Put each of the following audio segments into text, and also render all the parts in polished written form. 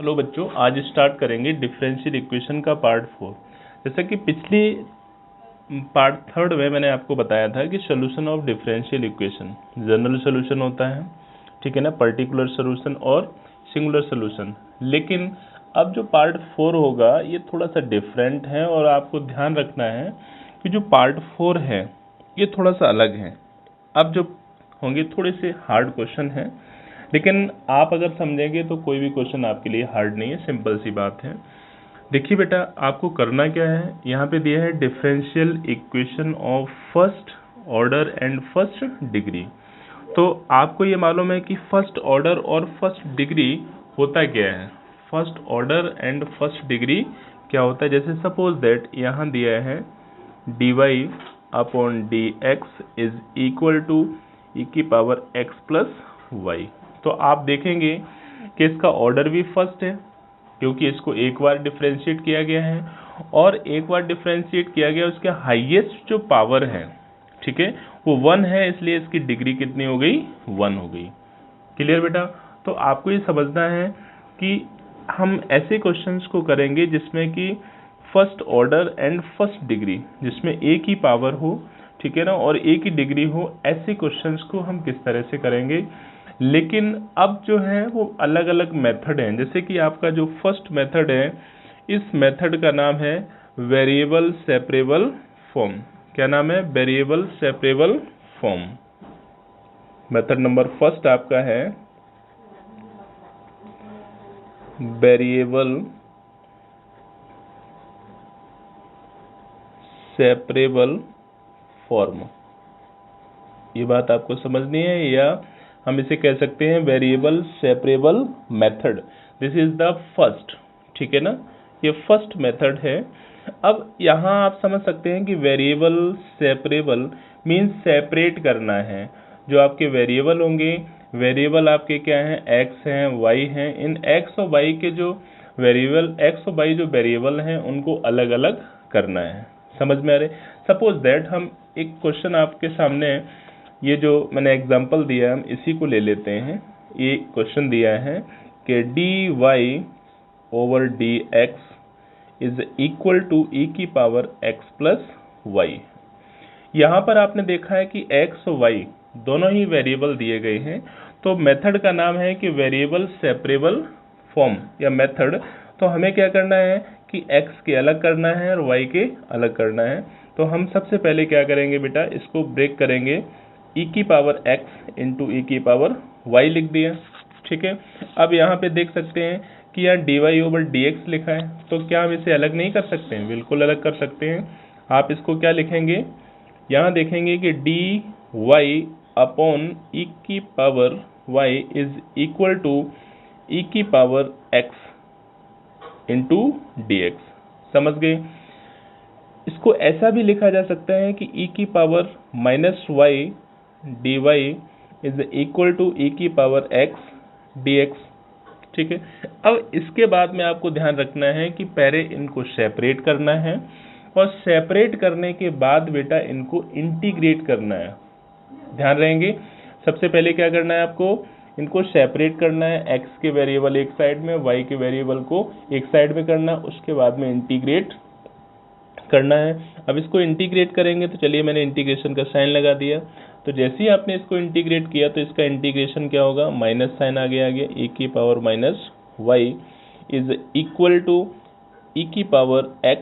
Hello बच्चों, आज start करेंगे डिफरेंशियल इक्वेशन का पार्ट 4। जैसा कि पिछली पार्ट 3 में मैंने आपको बताया था कि solution of differential equation general solution होता है, ठीक है ना, पर्टिकुलर सोल्यूशन और सिंगुलर सोल्यूशन। लेकिन अब जो पार्ट 4 होगा ये थोड़ा सा डिफरेंट है और आपको ध्यान रखना है कि जो पार्ट 4 है ये थोड़ा सा अलग है। अब जो होंगे थोड़े से हार्ड क्वेश्चन हैं, लेकिन आप अगर समझेंगे तो कोई भी क्वेश्चन आपके लिए हार्ड नहीं है, सिंपल सी बात है। देखिए बेटा, आपको करना क्या है, यहाँ पे दिया है differential equation of first order and first degree. तो आपको ये मालूम है कि फर्स्ट ऑर्डर और फर्स्ट डिग्री होता क्या है। First order and first degree क्या होता है, जैसे सपोज दैट यहाँ दिया है dy upon d x is equal to e की पावर x प्लस वाई। तो आप देखेंगे कि इसका ऑर्डर भी फर्स्ट है क्योंकि इसको एक बार डिफरेंशिएट किया गया है, और एक बार डिफरेंशिएट किया गया उसके हाईएस्ट जो पावर है, ठीक है, वो 1 है, इसलिए इसकी डिग्री कितनी हो गई, 1 हो गई। क्लियर बेटा? तो आपको ये समझना है कि हम ऐसे क्वेश्चंस को करेंगे जिसमें कि first order and first degree, जिसमें एक ही पावर हो, ठीक है ना, और एक ही डिग्री हो, ऐसे क्वेश्चंस को हम किस तरह से करेंगे। लेकिन अब जो है वो अलग अलग मेथड हैं। जैसे कि आपका जो फर्स्ट मेथड है, इस मेथड का नाम है वेरिएबल सेपरेबल फॉर्म। क्या नाम है? Variable separable form. Method number first आपका है वेरिएबल सेपरेबल फॉर्म। ये बात आपको समझनी है, या हम इसे कह सकते हैं variable separable method. This is the first, ठीक है ना, ये फर्स्ट मेथड है। अब यहाँ आप समझ सकते हैं कि वेरिएबल सेपरेबल मीन्स सेपरेट करना है। जो आपके वेरिएबल होंगे, वेरिएबल आपके क्या हैं, x हैं, y हैं। इन x और y के जो वेरिएबल, x और y जो वेरिएबल हैं, उनको अलग अलग करना है। समझ में आ रहे? सपोज दैट हम एक क्वेश्चन आपके सामने, ये जो मैंने एग्जांपल दिया है हम इसी को ले लेते हैं। ये क्वेश्चन दिया है कि dy over d x is equal to e की पावर x प्लस वाई। यहाँ पर आपने देखा है कि x और y दोनों ही वेरिएबल दिए गए हैं, तो मेथड का नाम है कि वेरिएबल सेपरेबल फॉर्म या मेथड। तो हमें क्या करना है कि x के अलग करना है और y के अलग करना है। तो हम सबसे पहले क्या करेंगे बेटा, इसको ब्रेक करेंगे, e की पावर x इंटू ई की पावर y लिख दिया, ठीक है। अब यहाँ पे देख सकते हैं कि यहाँ dy ओवर dx लिखा है, तो क्या हम इसे अलग नहीं कर सकते हैं? बिल्कुल अलग कर सकते हैं। आप इसको क्या लिखेंगे, यहाँ देखेंगे कि dy अपॉन ई की power y is equal to e की पावर x इंटू dx। समझ गए? इसको ऐसा भी लिखा जा सकता है कि e की power minus y d y is equal to e की पावर x dx, ठीक है। अब इसके बाद में आपको ध्यान रखना है कि पहले इनको सेपरेट करना है, और सेपरेट करने के बाद बेटा इनको इंटीग्रेट करना है। ध्यान रहेंगे, सबसे पहले क्या करना है आपको, इनको सेपरेट करना है, x के वेरिएबल एक साइड में, y के वेरिएबल को एक साइड में करना, उसके बाद में इंटीग्रेट करना है। अब इसको इंटीग्रेट करेंगे तो चलिए मैंने इंटीग्रेशन का साइन लगा दिया। तो जैसे ही आपने इसको इंटीग्रेट किया तो इसका इंटीग्रेशन क्या होगा, माइनस साइन आगे e की power minus y is equal to e की पावर x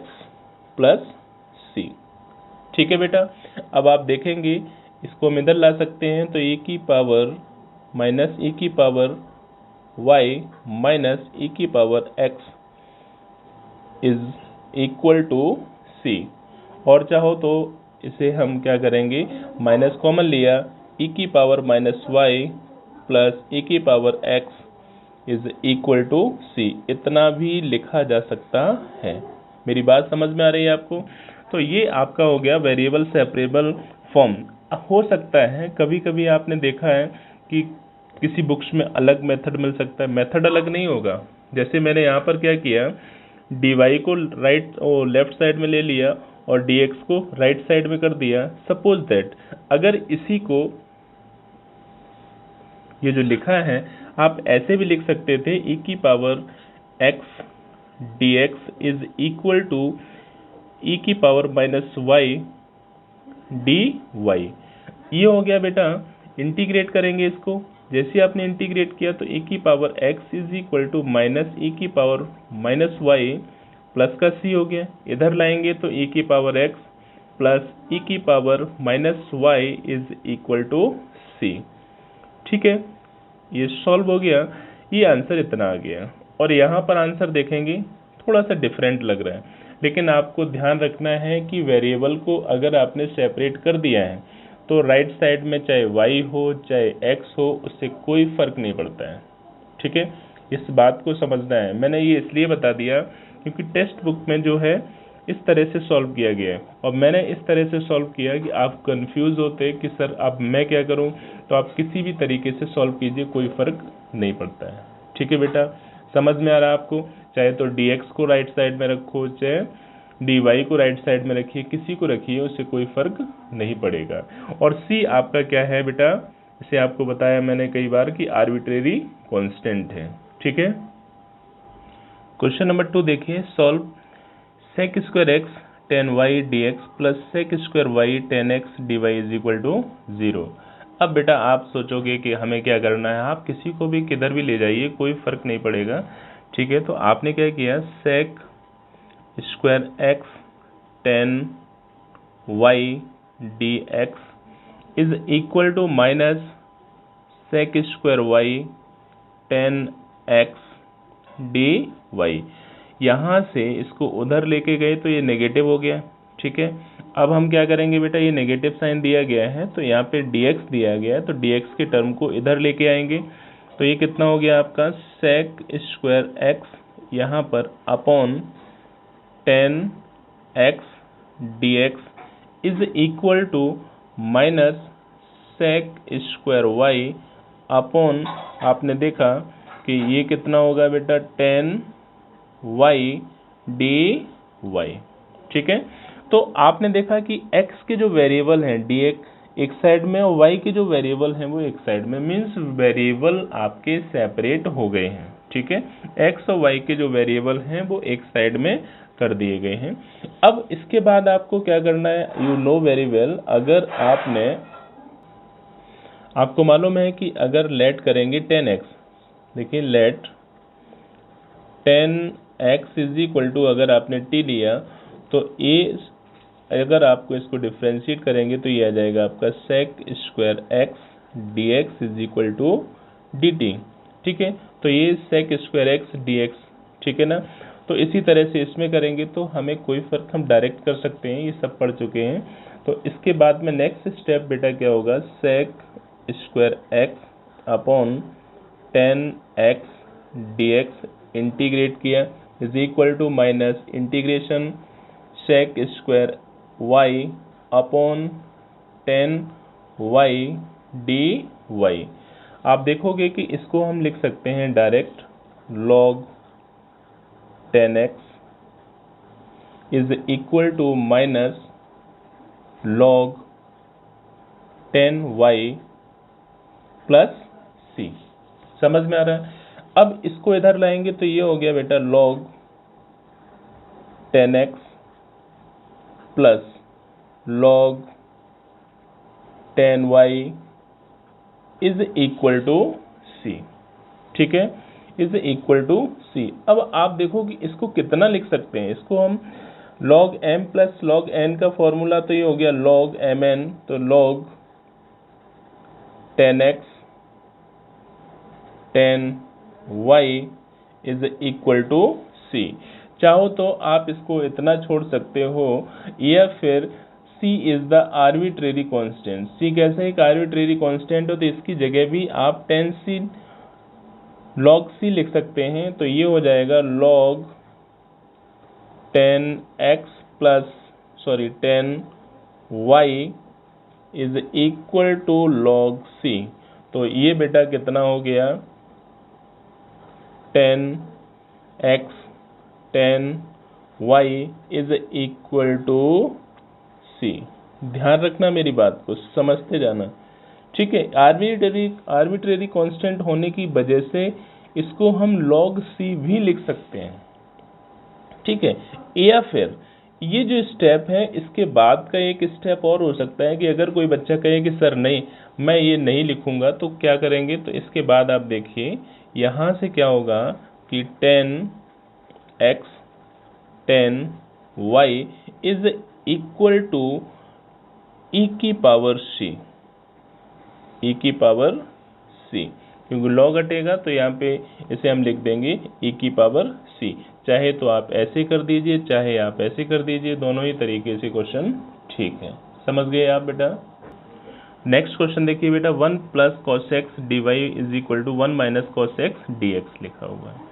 प्लस सी, ठीक है बेटा। अब आप देखेंगे इसको हम इधर ला सकते हैं, तो e की पावर माइनस ई की पावर y माइनस ई की power x is equal to c, और चाहो तो इसे हम क्या करेंगे, माइनस कॉमन लिया, e की power minus y plus e की power x is equal to c, इतना भी लिखा जा सकता है। मेरी बात समझ में आ रही है आपको? तो ये आपका हो गया वेरिएबल सेपरेबल फॉर्म। हो सकता है कभी कभी आपने देखा है कि किसी बुक्स में अलग मेथड मिल सकता है, मेथड अलग नहीं होगा। जैसे मैंने यहाँ पर क्या किया, dy को राइट और लेफ्ट साइड में ले लिया और dx को राइट साइड में कर दिया। सपोज दैट अगर इसी को, ये जो लिखा है, आप ऐसे भी लिख सकते थे, e की power x d x is equal to e की power minus y d y. ये हो गया बेटा, इंटीग्रेट करेंगे इसको। जैसे आपने इंटीग्रेट किया तो e की power x is equal to minus e की पावर माइनस वाई प्लस का c हो गया। इधर लाएंगे तो e की पावर x प्लस ई की power minus y is equal to c। ठीक है, ये सॉल्व हो गया। ये आंसर इतना आ गया। और यहाँ पर आंसर देखेंगे थोड़ा सा डिफरेंट लग रहा है, लेकिन आपको ध्यान रखना है कि वेरिएबल को अगर आपने सेपरेट कर दिया है तो राइट साइड में चाहे y हो चाहे x हो, उससे कोई फर्क नहीं पड़ता है। ठीक है, इस बात को समझना है। मैंने ये इसलिए बता दिया क्योंकि टेक्स्ट बुक में जो है इस तरह से सॉल्व किया गया है और मैंने इस तरह से सॉल्व किया कि आप कंफ्यूज होते कि सर अब मैं क्या करूं, तो आप किसी भी तरीके से सॉल्व कीजिए, कोई फर्क नहीं पड़ता है। ठीक है बेटा, समझ में आ रहा है आपको? चाहे तो dx को राइट साइड में रखो, चाहे dy को राइट साइड में रखिए, किसी को रखिए, उससे कोई फर्क नहीं पड़ेगा। और c आपका क्या है बेटा, इसे आपको बताया मैंने कई बार कि आर्बिट्रेरी कांस्टेंट है। ठीक है, क्वेश्चन नंबर 2 देखिए, solve sec square x tan y d x plus sec square y tan x d y is equal to 0। अब बेटा आप सोचोगे कि हमें क्या करना है, आप किसी को भी किधर भी ले जाइए, कोई फर्क नहीं पड़ेगा। ठीक है, तो आपने क्या किया, sec square x tan y d x is equal to minus sec square y tan x d y. यहाँ से इसको उधर लेके गए तो ये नेगेटिव हो गया। ठीक है, अब हम क्या करेंगे बेटा, ये नेगेटिव साइन दिया गया है तो यहाँ पे dx दिया गया है, तो dx के टर्म को इधर लेके आएंगे तो ये कितना हो गया आपका, sec स्क्वायर एक्स यहाँ पर upon ten x d x is equal to minus sec square y upon, आपने देखा कि ये कितना होगा बेटा, टेन वाई डी वाई। ठीक है, तो आपने देखा कि x के जो वेरिएबल हैं dx एक साइड में और y के जो वेरिएबल हैं वो एक साइड में, मीन्स वेरिएबल आपके सेपरेट हो गए हैं। ठीक है, x और y के जो वेरिएबल हैं वो एक साइड में कर दिए गए हैं। अब इसके बाद आपको क्या करना है, यू नो वेरी वेल, अगर आपको मालूम है कि अगर लेट करेंगे 10x, देखिए late 10x is equal to, अगर आपने t लिया तो अगर आपको इसको डिफ्रेंशिएट करेंगे तो ये आ जाएगा आपका sec square x d x is equal to d t. ठीक है, तो ये sec square x d x. ठीक है ना, तो इसी तरह से इसमें करेंगे तो हमें कोई फर्क, हम डायरेक्ट कर सकते हैं, ये सब पढ़ चुके हैं। तो इसके बाद में नेक्स्ट स्टेप बेटा क्या होगा, sec square x upon ten x d x integrate किया is equal to minus integration sec square y upon ten y d y. आप देखोगे कि इसको हम लिख सकते हैं direct log 10x is equal to minus log 10y plus c। समझ में आ रहा है? अब इसको इधर लाएंगे तो ये हो गया बेटा log 10x plus log 10y is equal to c। ठीक है, इज इक्वल टू c। अब आप देखो कि इसको कितना लिख सकते हैं, इसको हम log m plus log n का फॉर्मूला, तो ये हो गया log mn, तो log 10x 10y is equal to c। चाहो तो आप इसको इतना छोड़ सकते हो, या फिर c is the arbitrary constant. c कैसे एक आर्बिट्रेरी कांस्टेंट हो तो इसकी जगह भी आप 10c log c लिख सकते हैं, तो ये हो जाएगा log 10x plus 10y is equal to log c। तो ये बेटा कितना हो गया, 10x 10y is equal to c। ध्यान रखना मेरी बात को, समझते जाना। ठीक है, आर्बिट्रेरी कांस्टेंट होने की वजह से इसको हम log c भी लिख सकते हैं, ठीक है। या फिर ये जो स्टेप है इसके बाद का एक स्टेप और हो सकता है कि अगर कोई बच्चा कहे कि सर नहीं मैं ये नहीं लिखूंगा, तो क्या करेंगे, तो इसके बाद आप देखिए यहाँ से क्या होगा कि 10x 10y is equal to e की पावर c, e की पावर c, क्योंकि log हटेगा तो यहाँ पे इसे हम लिख देंगे e की पावर c। चाहे तो आप ऐसे कर दीजिए, चाहे आप ऐसे कर दीजिए, दोनों ही तरीके से क्वेश्चन ठीक है। समझ गए आप बेटा। नेक्स्ट क्वेश्चन देखिए बेटा, 1 plus cos x d y is equal to 1 minus cos x d x लिखा हुआ है।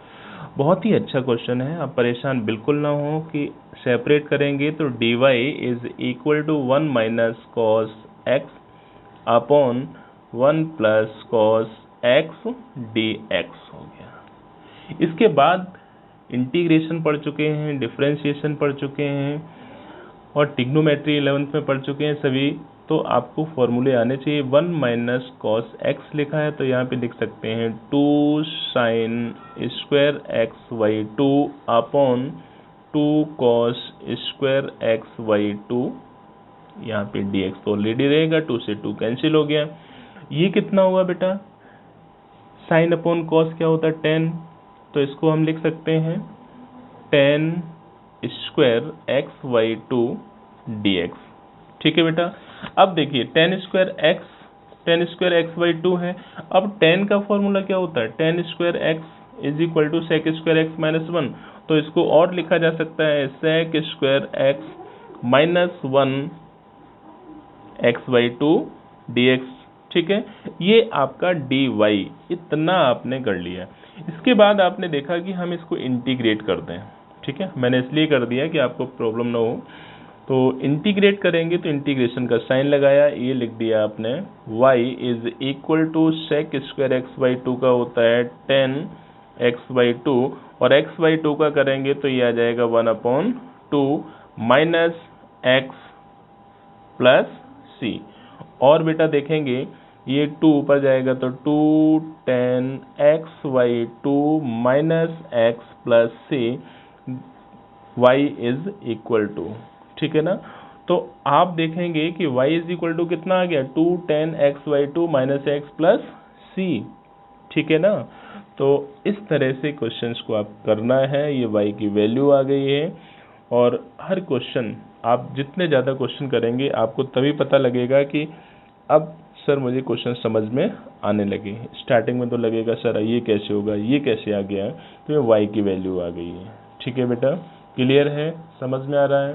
बहुत ही अच्छा क्वेश्चन है, आप परेशान बिल्कुल ना हो कि सेपरेट करेंगे तो d y is equal to 1 minus cos x upon 1 plus cos x d x हो गया। इसके बाद इंटीग्रेशन पढ़ चुके हैं, डिफरेंशिएशन पढ़ चुके हैं और ट्रिग्नोमेट्री 11th में पढ़ चुके हैं सभी, तो आपको फॉर्मूले आने चाहिए। 1 माइनस कॉस एक्स लिखा है तो यहाँ पे लिख सकते हैं 2 sine square x y 2 upon 2 cos square x y 2, यहाँ पे डी एक्स तो ऑलरेडी रहेगा, 2 से 2 कैंसिल हो गया। ये कितना हुआ बेटा, साइन अपॉन कॉस क्या होता है 10, तो इसको हम लिख सकते हैं 10 square x y 2 d x, ठीक है बेटा। अब देखिए 10 स्क्वायर एक्स वाई 2 है। अब 10 का फॉर्मूला क्या होता है, 10 square x is equal to sec square x minus 1, तो इसको और लिखा जा सकता है sec square x minus 1 x y 2 d x, ठीक है। ये आपका डी वाई, इतना आपने कर लिया। इसके बाद आपने देखा कि हम इसको इंटीग्रेट कर दें, ठीक है। मैंने इसलिए कर दिया कि आपको प्रॉब्लम ना हो। तो इंटीग्रेट करेंगे तो इंटीग्रेशन का साइन लगाया, ये लिख दिया आपने y is equal to sec square x by 2 का होता है 10 एक्स बाई 2, और एक्स बाई 2 का करेंगे तो ये आ जाएगा 1/2 माइनस एक्स प्लस सी। और बेटा देखेंगे ये 2 ऊपर जाएगा तो 2 10 x y 2 minus x plus c, y is equal to, ठीक है ना। तो आप देखेंगे कि y इज इक्वल टू कितना आ गया, 2 10 x y 2 minus x plus c, ठीक है ना। तो इस तरह से क्वेश्चंस को आप करना है, ये y की वैल्यू आ गई है। और हर क्वेश्चन आप जितने ज़्यादा क्वेश्चन करेंगे आपको तभी पता लगेगा कि अब सर मुझे क्वेश्चन समझ में आने लगे। स्टार्टिंग में तो लगेगा सर ये कैसे होगा, ये कैसे आ गया, तो ये y की वैल्यू आ गई है, ठीक है बेटा। क्लियर है, समझ में आ रहा है।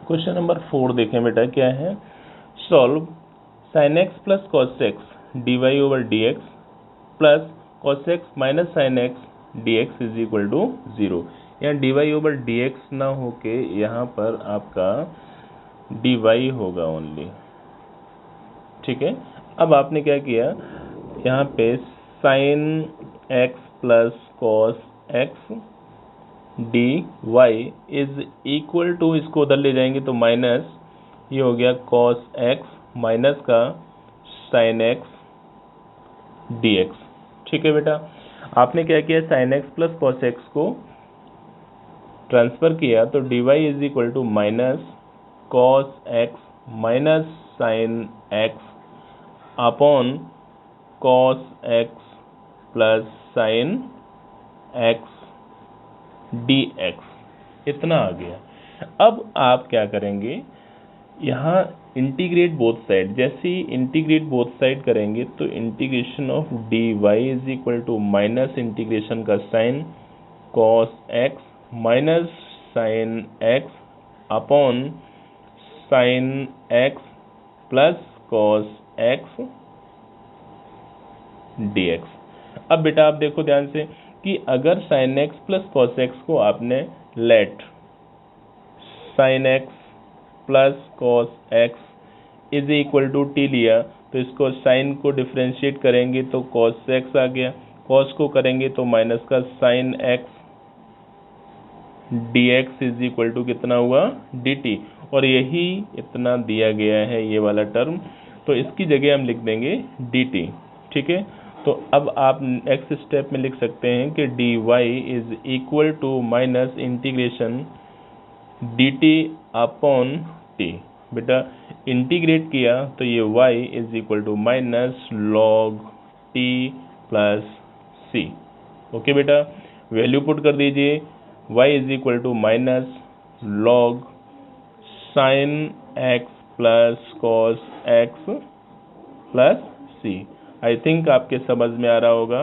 क्वेश्चन नंबर 4 देखें बेटा, क्या है, solve sine x plus cos x d y over d x plus cos x minus sine x d x is equal to 0। यहाँ d y over d x ना होके यहाँ पर आपका डी वाई होगा ओनली, ठीक है। अब आपने क्या किया, यहाँ पे sine x plus cos x d y is equal to, इसको उधर ले जाएंगे तो माइनस, ये हो गया कॉस एक्स माइनस का साइन एक्स डी एक्स, ठीक है बेटा। आपने क्या किया, sine x plus cos x को ट्रांसफर किया तो d y is equal to minus cos x minus sine x upon cos x plus sine x d x, इतना आ गया। अब आप क्या करेंगे, यहाँ इंटीग्रेट बोथ साइड, जैसे ही इंटीग्रेट बोथ साइड करेंगे तो integration of d y is equal to minus integration का sine cos x minus sine x upon sine x plus cos x d x. अब बेटा आप देखो ध्यान से कि अगर sine x plus cos x को आपने let sine x plus cos x is equal to t लिया, तो इसको साइन को डिफ्रेंशिएट करेंगे तो कॉस एक्स आ गया, कॉस को करेंगे तो माइनस का sine x d x is equal to कितना हुआ, डी टी, और यही इतना दिया गया है ये वाला टर्म, तो इसकी जगह हम लिख देंगे डी टी, ठीक है। तो अब आप नेक्स्ट स्टेप में लिख सकते हैं कि dy is equal to minus integration dt upon t। बेटा इंटीग्रेट किया तो ये y is equal to minus log t plus c। Okay बेटा, वैल्यू पुट कर दीजिए, y is equal to minus log sine x plus cos x plus c। I think आपके समझ में आ रहा होगा।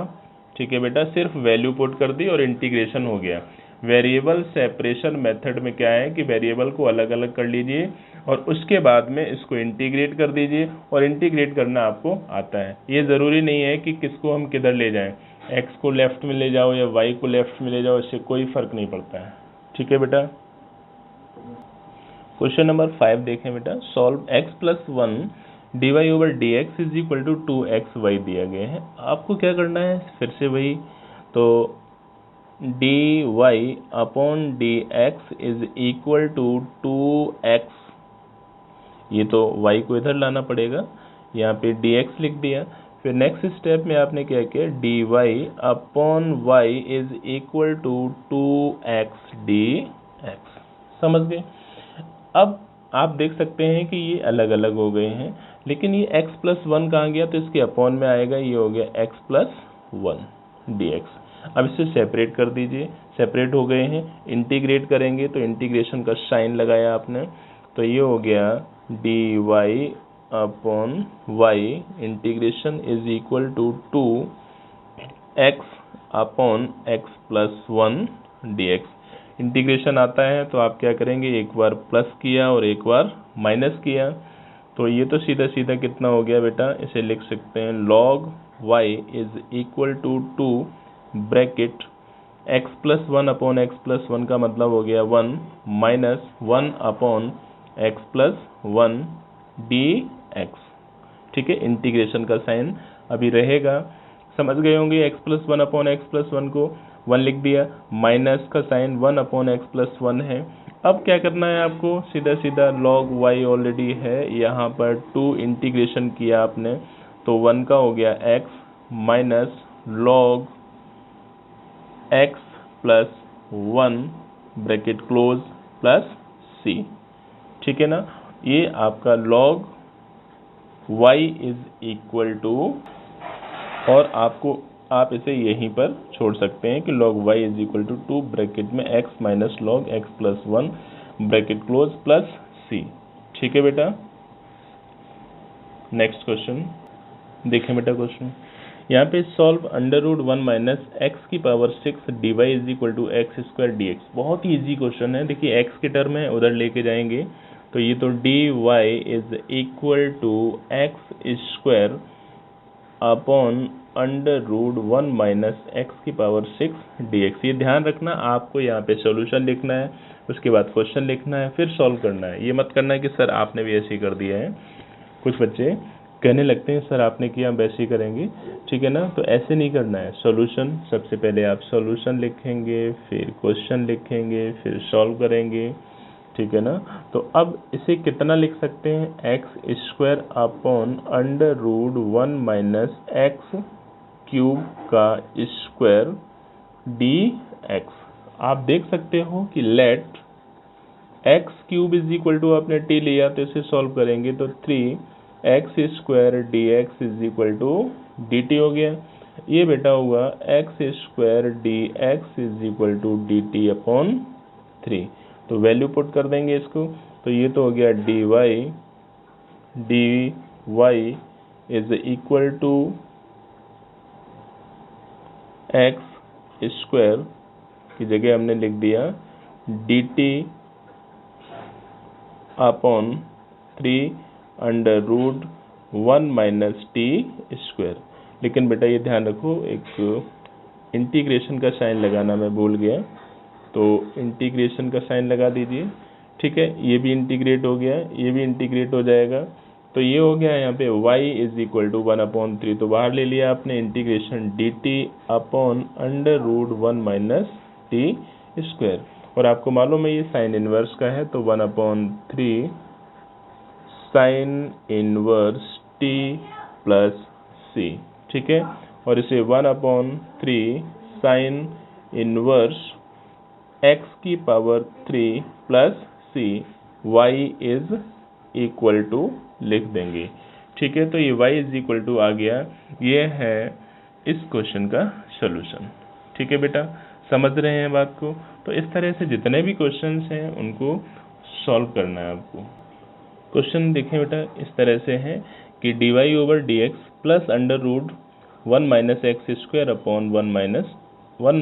ठीक है बेटा, सिर्फ वैल्यू पुट कर दी और इंटीग्रेशन हो गया। वेरिएबल सेपरेशन मेथड में क्या है कि वेरिएबल को अलग अलग कर लीजिए और उसके बाद में इसको इंटीग्रेट कर दीजिए, और इंटीग्रेट करना आपको आता है। ये ज़रूरी नहीं है कि किसको हम किधर ले जाएं, x को लेफ्ट में ले जाओ या y को लेफ्ट में ले जाओ, इससे कोई फर्क नहीं पड़ता है। ठीक है बेटा, क्वेश्चन नंबर 5 देखें बेटा। Solve x plus 1 dy over d x is equal to 2xy दिया गया है। आपको क्या करना है, फिर से वही, तो dy upon d x is equal to 2x, ये तो y को इधर लाना पड़ेगा, यहाँ पे dx लिख दिया। फिर नेक्स्ट स्टेप में आपने क्या किया, dy upon y is equal to 2x dx। समझ गए। अब आप देख सकते हैं कि ये अलग अलग हो गए हैं, लेकिन ये x प्लस 1 कहाँ गया, तो इसके अपॉन में आएगा, ये हो गया x प्लस 1 dx। अब इसे सेपरेट कर दीजिए, सेपरेट हो गए हैं। इंटीग्रेट करेंगे तो इंटीग्रेशन का साइन लगाया आपने, तो ये हो गया dy upon y integration is equal to 2x upon x plus 1 dx। Integration आता है तो आप क्या करेंगे, एक बार प्लस किया और एक बार माइनस किया, तो ये तो सीधा सीधा कितना हो गया बेटा, इसे लिख सकते हैं log y is equal to 2 bracket x plus 1 upon x plus 1 का मतलब हो गया 1 minus 1 upon x plus 1 dx। ठीक है, इंटीग्रेशन का साइन अभी रहेगा, समझ गए होंगे। x plus 1 upon x plus 1 को 1 लिख दिया, माइनस का साइन 1 अपॉन एक्स प्लस 1 है। अब क्या करना है आपको, सीधा सीधा log y ऑलरेडी है, यहाँ पर 2 इंटीग्रेशन किया आपने, तो 1 का हो गया x minus log x plus 1 bracket close plus c। ठीक है ना, ये आपका log y is equal to, और आप इसे यहीं पर छोड़ सकते हैं कि log y is equal to 2 bracket में x minus log x plus 1 bracket close plus c। ठीक है बेटा, नेक्स्ट क्वेश्चन देखें बेटा। क्वेश्चन यहाँ पे solve under root 1 minus x की power 6 d y is equal to x square d x. बहुत ही ईजी क्वेश्चन है। देखिए x के टर्म है, उधर लेके जाएंगे, तो ये तो d y is equal to x square upon under root 1 minus x की पावर 6 डी एक्स। ये ध्यान रखना, आपको यहाँ पे सॉल्यूशन लिखना है, उसके बाद क्वेश्चन लिखना है, फिर सॉल्व करना है। ये मत करना है कि सर आपने भी ऐसे ही कर दिया है। कुछ बच्चे कहने लगते हैं सर आपने किया, हम वैसे ही करेंगे। ठीक है ना, तो ऐसे नहीं करना है। सॉल्यूशन, सबसे पहले आप सॉल्यूशन लिखेंगे, फिर क्वेश्चन लिखेंगे, फिर सॉल्व करेंगे। ठीक है ना, तो अब इसे कितना लिख सकते हैं, x square upon under root 1 minus x cube का स्क्वायर डी एक्स। आप देख सकते हो कि let x cube is equal to, आपने टी लिया तो इसे सॉल्व करेंगे तो 3x square d x is equal to d t हो गया। ये बेटा हुआ x square d x is equal to d t upon 3। तो वैल्यू पुट कर देंगे इसको, तो ये तो हो गया d y is equal to x square की जगह हमने लिख दिया d t upon 3 under root 1 minus t square. लेकिन बेटा ये ध्यान रखो, एक इंटीग्रेशन का साइन लगाना मैं भूल गया, तो इंटीग्रेशन का साइन लगा दीजिए। ठीक है, ये भी इंटीग्रेट हो गया, ये भी इंटीग्रेट हो जाएगा, तो ये हो गया यहाँ पे y इज इक्वल टू 1/3, तो बाहर ले लिया आपने integration d t upon under root 1 minus t square. और आपको मालूम है ये साइन इनवर्स का है, तो 1/3 sine inverse t plus c. ठीक है, और इसे 1/3 साइन इनवर्स x की power 3 plus c y is equal to लिख देंगे। ठीक है, तो ये y इज इक्वल टू आ गया, ये है इस क्वेश्चन का सॉल्यूशन। ठीक है बेटा, समझ रहे हैं बात को? तो इस तरह से जितने भी क्वेश्चंस हैं उनको सॉल्व करना है आपको। क्वेश्चन देखें बेटा, इस तरह से है कि dy/dx plus under root 1 minus x square upon 1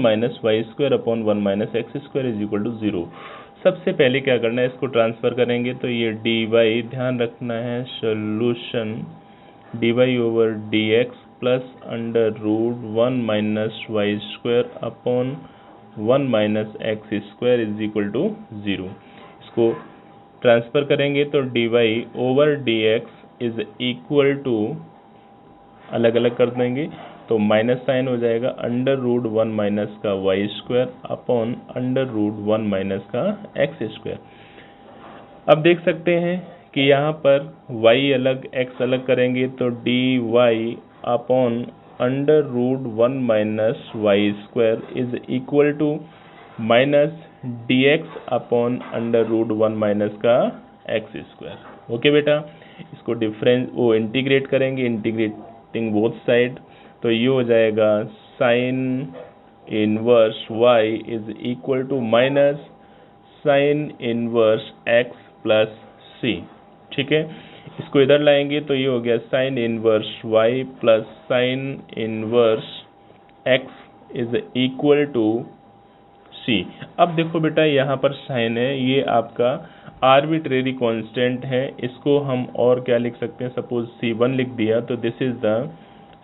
minus y square upon 1 minus x square is equal to 0। सबसे पहले क्या करना है, इसको ट्रांसफर करेंगे तो ये dy, ध्यान रखना है solution dy/dx plus under root 1 minus y square upon 1 minus x square is equal to 0। इसको ट्रांसफर करेंगे तो dy/dx इज इक्वल टू, अलग अलग कर देंगे तो माइनस साइन हो जाएगा अंडर रूट 1 माइनस का y square upon under root 1 minus का एक्स स्क्वायर। अब देख सकते हैं कि यहाँ पर y अलग x अलग करेंगे तो dy upon under root 1 minus y square is equal to minus dx upon under root 1 minus का एक्स स्क्वायर। ओके बेटा, इसको इंटीग्रेट करेंगे, इंटीग्रेटिंग बोथ साइड, तो ये हो जाएगा sine inverse y is equal to minus sine inverse x plus c। ठीक है, इसको इधर लाएंगे तो ये हो गया sine inverse y plus sine inverse x is equal to c। अब देखो बेटा, यहाँ पर साइन है, ये आपका आर्बिट्रेरी कांस्टेंट है, इसको हम और क्या लिख सकते हैं, सपोज c1 लिख दिया तो this is the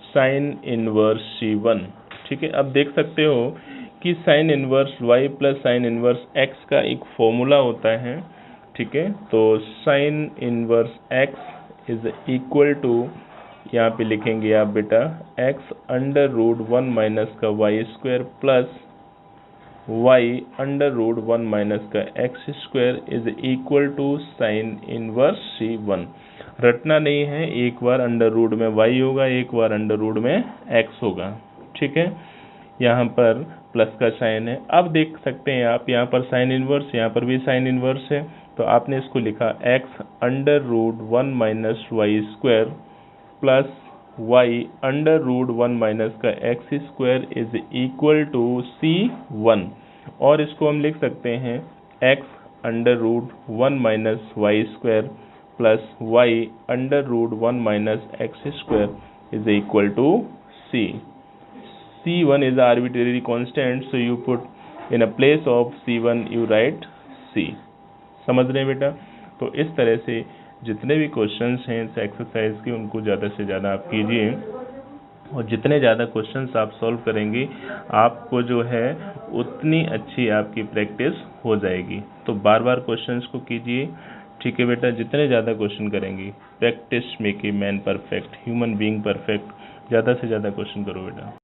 sine inverse c1। ठीक है, अब देख सकते हो कि sine inverse y plus sine inverse x का एक फॉर्मूला होता है। ठीक है, तो साइन inverse x is equal to, यहाँ पे लिखेंगे आप बेटा x अंडर रूट 1 माइनस का y square plus y under root 1 minus का x square is equal to sine inverse c1। रटना नहीं है, एक बार अंडर रूट में y होगा, एक बार अंडर रूट में x होगा। ठीक है, यहाँ पर प्लस का साइन है। अब देख सकते हैं आप, यहाँ पर साइन इनवर्स, यहाँ पर भी साइन इनवर्स है, तो आपने इसको लिखा x under root 1 minus y square plus y under root 1 minus का x square is equal to c1, और इसको हम लिख सकते हैं x under root 1 minus y square plus y under root 1 minus x square is equal to c। c1 is arbitrary constant, so you put in a place of c1 you write c। समझ रहे हैं बेटा? तो इस तरह से जितने भी क्वेश्चंस हैं इस एक्सरसाइज के, उनको ज़्यादा से ज़्यादा आप कीजिए, और जितने ज़्यादा क्वेश्चंस आप सॉल्व करेंगे आपको जो है उतनी अच्छी आपकी प्रैक्टिस हो जाएगी। तो बार बार क्वेश्चंस को कीजिए। ठीक है बेटा, जितने ज़्यादा क्वेश्चन करेंगे, practice make a man perfect, human being perfect, ज़्यादा से ज़्यादा क्वेश्चन करो बेटा।